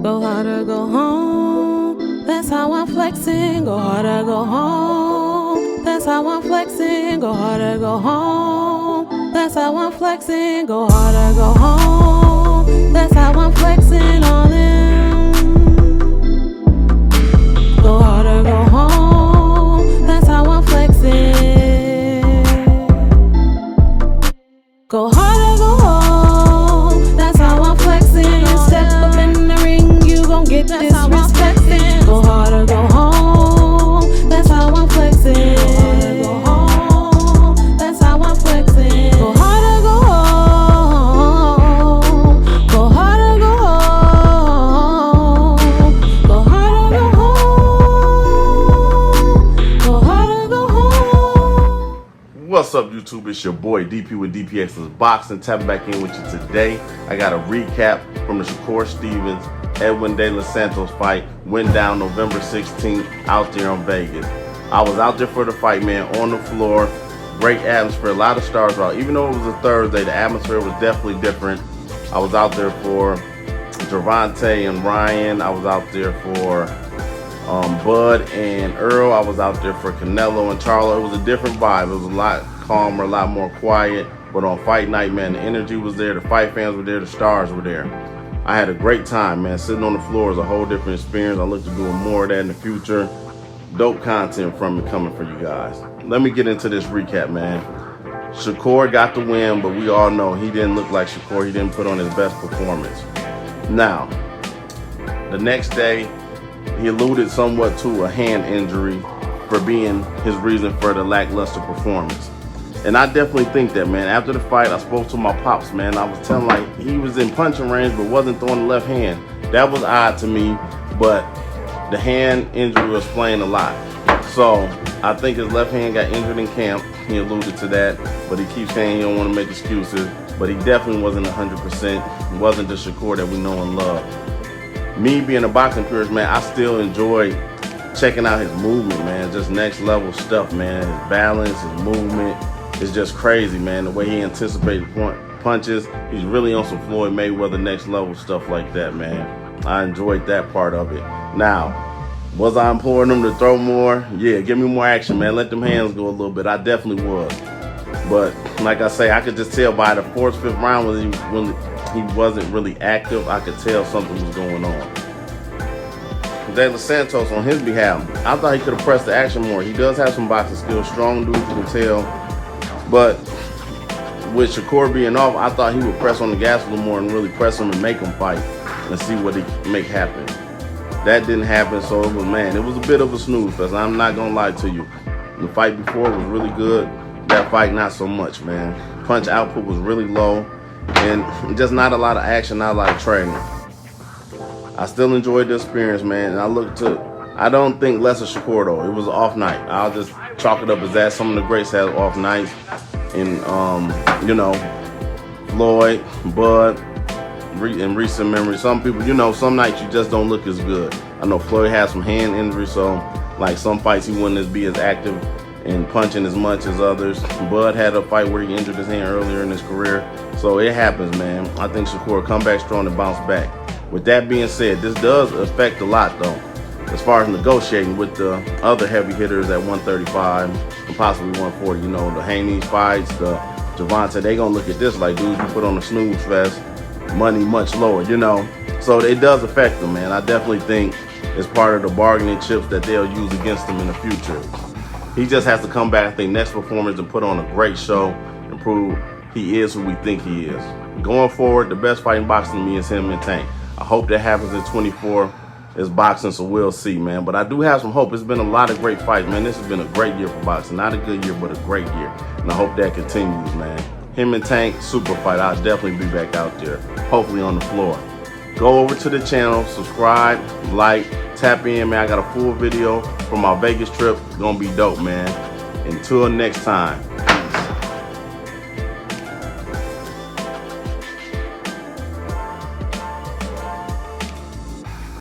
Go hard or go home, that's how I'm flexing. Go hard or go home, that's how I'm flexing. Go hard or go home, that's how I'm flexing. Go hard or go home, that's how I'm flexing on them. Go hard or go home, that's how I'm flexing. Go hard or go home, that's how I'm flexing. Step up in the ring, you gon' get disrespected. Go hard or go home, that's how I'm flexing. Go home, that's how I'm flexing. Go hard or go home, go hard or go home, go hard or go home, go hard or go home. What's up, YouTube? It's your boy DP with DPX's Boxing. Tapping back in with you today. I got a recap from the Shakur Stevenson, Edwin De Los Santos fight. Went down November 16th out there in Vegas. I was out there for the fight, man, on the floor. Great atmosphere, a lot of stars out. Even though it was a Thursday, the atmosphere was definitely different. I was out there for Gervonta and Ryan. I was out there for Bud and Earl. I was out there for Canelo and Charlo. It was a different vibe. It was a lot calmer, a lot more quiet. But on fight night, man, the energy was there. The fight fans were there. The stars were there. I had a great time, man. Sitting on the floor is a whole different experience. I look to doing more of that in the future. Dope content from it coming for you guys. Let me get into this recap, man. Shakur got the win, but we all know he didn't look like Shakur. He didn't put on his best performance. Now, the next day, he alluded somewhat to a hand injury for being his reason for the lackluster performance. And I definitely think that, man. After the fight, I spoke to my pops, man. I was telling like he was in punching range but wasn't throwing the left hand. That was odd to me, but the hand injury was playing a lot. So I think his left hand got injured in camp. He alluded to that, but he keeps saying he don't want to make excuses. But he definitely wasn't 100%. He wasn't the Shakur that we know and love. Me being a boxing purist, man, I still enjoy checking out his movement, man. Just next level stuff, man. His balance, his movement is just crazy, man. The way he anticipated punches, he's really on some Floyd Mayweather next level stuff like that, man. I enjoyed that part of it. Now, was I imploring him to throw more? Yeah, give me more action, man. Let them hands go a little bit. I definitely was. But like I say, I could just tell by the fourth, fifth round when he wasn't really active, I could tell something was going on. De Los Santos, on his behalf, I thought he could have pressed the action more. He does have some boxing skills, strong dude, you can tell. But with Shakur being off, I thought he would press on the gas a little more and really press him and make him fight and see what he can make happen. That didn't happen, so it was a bit of a snooze fest. I'm not gonna lie to you. The fight before was really good. That fight, not so much, man. Punch output was really low. And just not a lot of action, not a lot of training. I still enjoyed the experience, man. And I don't think less of Shakur, though. It was an off night. I'll just chalk it up as that. Some of the greats had off nights. And, Floyd, Bud, in recent memory. Some people, some nights you just don't look as good. I know Floyd had some hand injury, so like some fights he wouldn't be as active and punching as much as others. Bud had a fight where he injured his hand earlier in his career. So it happens, man. I think Shakur come back strong and bounce back. With that being said, this does affect a lot, though, as far as negotiating with the other heavy hitters at 135 and possibly 140. The Haney's fights, the Gervonta, they gonna look at this like, dude, you put on a snooze fest, money much lower, So it does affect them, man. I definitely think it's part of the bargaining chips that they'll use against them in the future. He just has to come back, I think, next performance and put on a great show and prove he is who we think he is. Going forward, the best fight in boxing to me is him and Tank. I hope that happens in 24. It's boxing, so we'll see, man. But I do have some hope. It's been a lot of great fights, man. This has been a great year for boxing. Not a good year, but a great year. And I hope that continues, man. Him and Tank, super fight. I'll definitely be back out there, hopefully on the floor. Go over to the channel, subscribe, like, tap in, man. I got a full video from my Vegas trip. It's gonna be dope, man. Until next time.